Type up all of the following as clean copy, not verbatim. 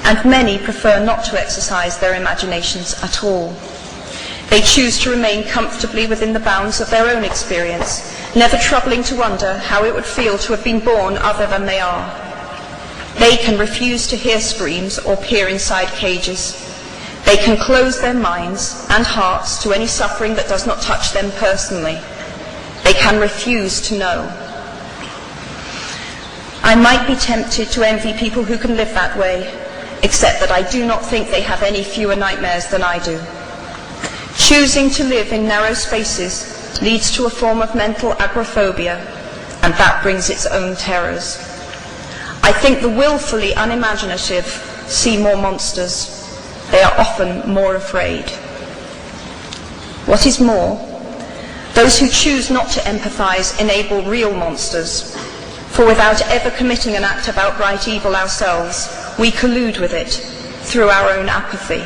And many prefer not to exercise their imaginations at all. They choose to remain comfortably within the bounds of their own experience, never troubling to wonder how it would feel to have been born other than they are. They can refuse to hear screams or peer inside cages. They can close their minds and hearts to any suffering that does not touch them personally. They can refuse to know. I might be tempted to envy people who can live that way, except that I do not think they have any fewer nightmares than I do. Choosing to live in narrow spaces leads to a form of mental agoraphobia, and that brings its own terrors. I think the willfully unimaginative see more monsters. They are often more afraid. What is more, those who choose not to empathize enable real monsters, for without ever committing an act of outright evil ourselves, we collude with it through our own apathy.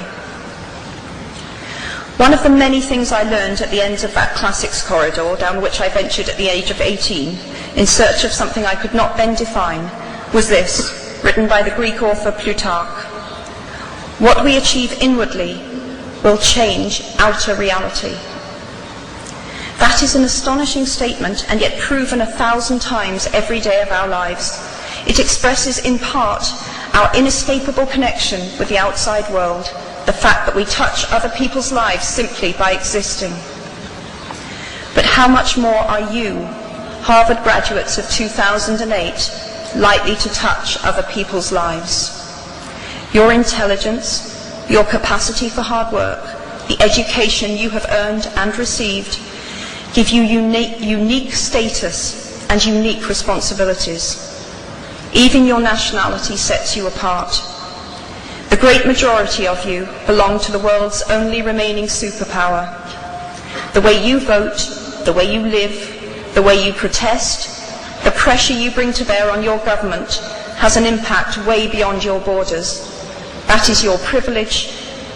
One of the many things I learned at the end of that classics corridor down which I ventured at the age of 18 in search of something I could not then define was this, written by the Greek author Plutarch. What we achieve inwardly will change outer reality. That is an astonishing statement, and yet proven 1,000 times every day of our lives. It expresses in part our inescapable connection with the outside world, the fact that we touch other people's lives simply by existing. But how much more are you, Harvard graduates of 2008, likely to touch other people's lives? Your intelligence, your capacity for hard work, the education you have earned and received, give you unique status and unique responsibilities. Even your nationality sets you apart. The great majority of you belong to the world's only remaining superpower. The way you vote, the way you live, the way you protest, the pressure you bring to bear on your government has an impact way beyond your borders. That is your privilege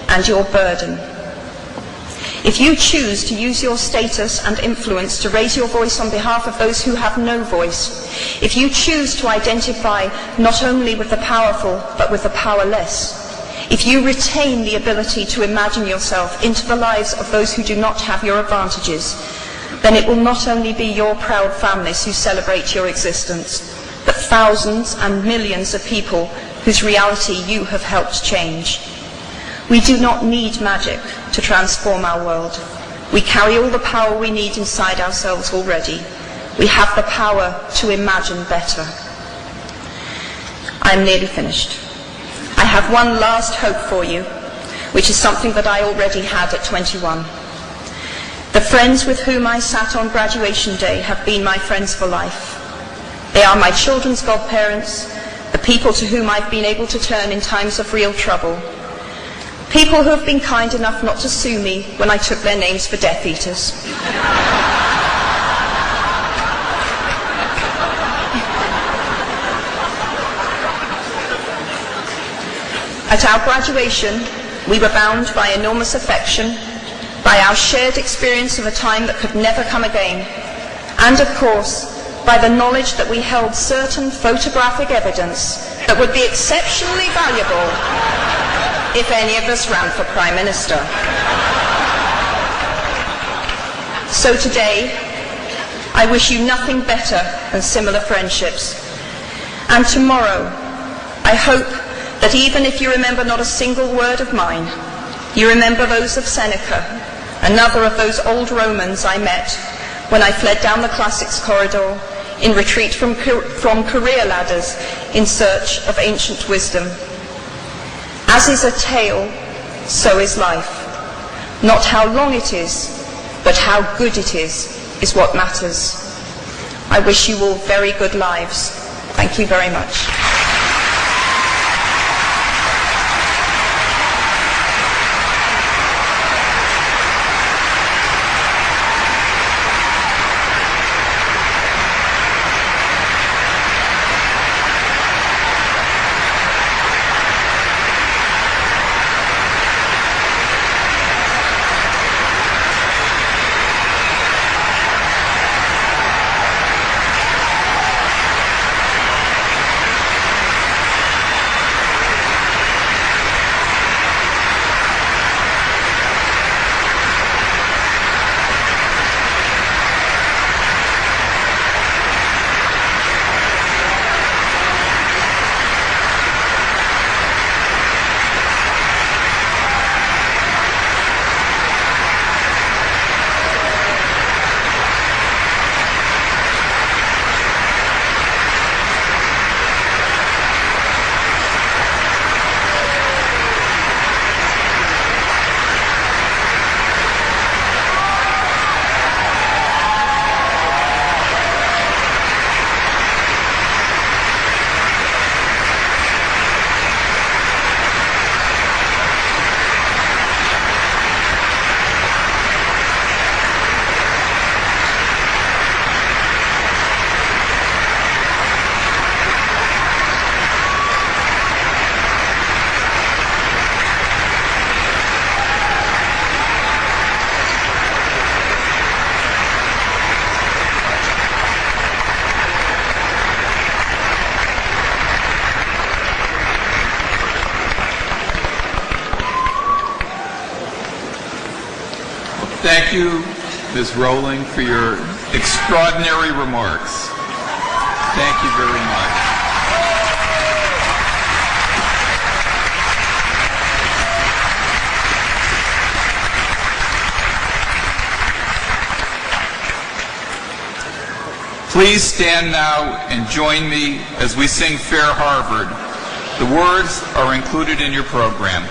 and your burden. If you choose to use your status and influence to raise your voice on behalf of those who have no voice, if you choose to identify not only with the powerful but with the powerless, if you retain the ability to imagine yourself into the lives of those who do not have your advantages, then it will not only be your proud families who celebrate your existence, but thousands and millions of people whose reality you have helped change. We do not need magic to transform our world. We carry all the power we need inside ourselves already. We have the power to imagine better. I am nearly finished. I have one last hope for you, which is something that I already had at 21. The friends with whom I sat on graduation day have been my friends for life. They are my children's godparents, the people to whom I've been able to turn in times of real trouble. People who have been kind enough not to sue me when I took their names for Death Eaters. At our graduation, we were bound by enormous affection, by our shared experience of a time that could never come again, and of course, by the knowledge that we held certain photographic evidence that would be exceptionally valuable if any of us ran for Prime Minister. So today, I wish you nothing better than similar friendships. And tomorrow, I hope that even if you remember not a single word of mine, you remember those of Seneca, another of those old Romans I met when I fled down the classics corridor in retreat from career ladders in search of ancient wisdom. As is a tale, so is life. Not how long it is, but how good it is what matters. I wish you all very good lives. Thank you very much. Thank you, Ms. Rowling, for your extraordinary remarks. Thank you very much. Please stand now and join me as we sing Fair Harvard. The words are included in your program.